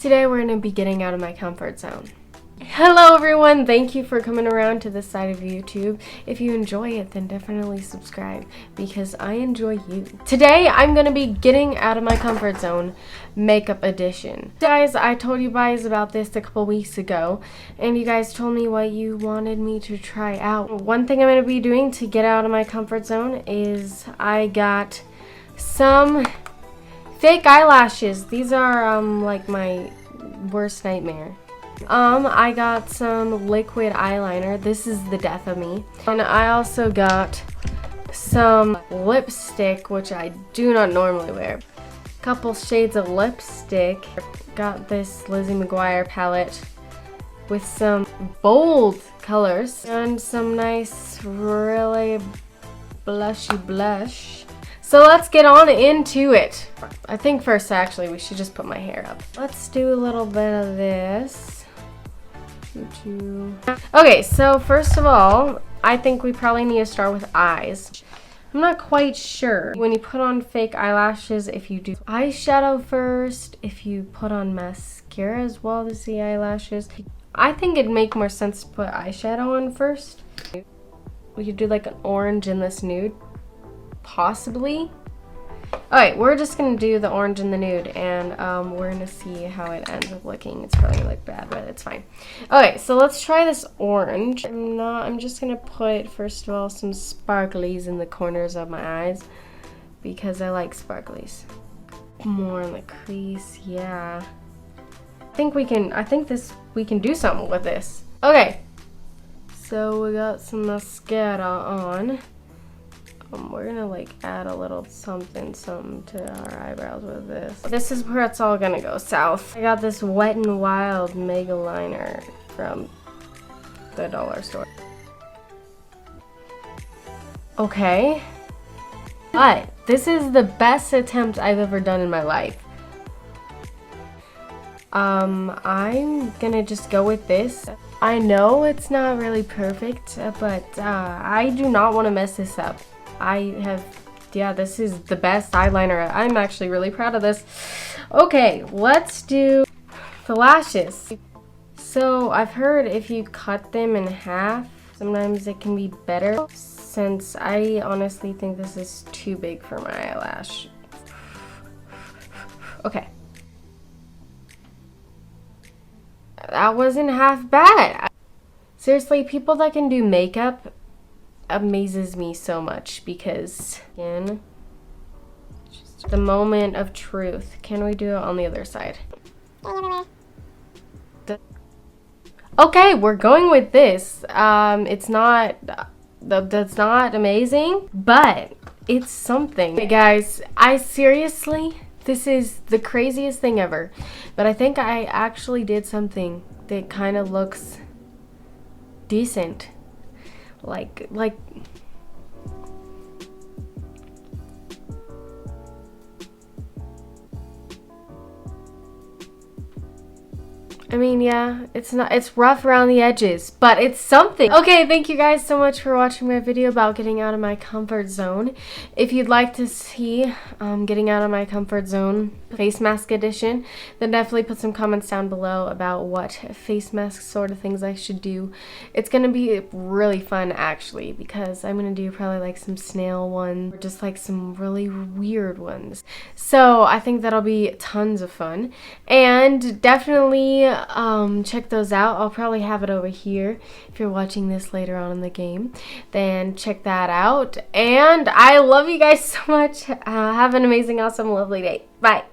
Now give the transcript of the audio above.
Today we're going to be getting out of my comfort zone. Hello everyone, thank you for coming around to this side of YouTube. If you enjoy it, then definitely subscribe because I enjoy you. Today I'm going to be getting out of my comfort zone makeup edition. Guys, I told you guys about this a couple weeks ago and you guys told me what you wanted me to try out. One thing I'm going to be doing to get out of my comfort zone is I got some fake eyelashes. These are like my worst nightmare. I got some liquid eyeliner. This is the death of me. And I also got some lipstick, which I do not normally wear. Couple shades of lipstick. Got this Lizzie McGuire palette with some bold colors and some nice, really blushy blush. So let's get on into it. I think first actually we should just put my hair up. Let's do a little bit of this. Okay, so first of all, I think we probably need to start with eyes. I'm not quite sure. When you put on fake eyelashes, if you do eyeshadow first, if you put on mascara as well as the eyelashes, I think it'd make more sense to put eyeshadow on first. We could do like an orange in this nude. Possibly. Alright, we're just gonna do the orange and the nude and we're gonna see how it ends up looking. It's probably gonna look bad, but it's fine. Okay, so let's try this orange. I'm just gonna put, first of all, some sparklies in the corners of my eyes because I like sparklies. More in the crease, yeah. I think we can do something with this. Okay. So we got some mascara on. We're gonna like add a little something to our eyebrows with this. This is where it's all gonna go south. I got this Wet n Wild Mega Liner from the dollar store. Okay. But this is the best attempt I've ever done in my life. I'm gonna just go with this. I know it's not really perfect, but I do not want to mess this up. This is the best eyeliner. I'm actually really proud of this. Okay, let's do the lashes. So I've heard if you cut them in half, sometimes it can be better. Since I honestly think this is too big for my eyelash. Okay. That wasn't half bad. Seriously, people that can do makeup amazes me so much because, again, just the moment of truth. Can we do it on the other side? Okay, we're going with this. It's not, that's not amazing, but it's something. Hey guys, this is the craziest thing ever, but I think I actually did something that kind of looks decent. Like I mean, yeah, it's rough around the edges, but it's something. Okay, thank you guys so much for watching my video about getting out of my comfort zone. If you'd like to see getting out of my comfort zone face mask edition, then definitely put some comments down below about what face mask sort of things I should do. It's gonna be really fun actually because I'm gonna do probably like some snail ones or just like some really weird ones. So I think that'll be tons of fun, and definitely check those out. I'll probably have it over here if you're watching this later on in the game. Then check that out. And I love you guys so much. Have an amazing, awesome, lovely day. Bye.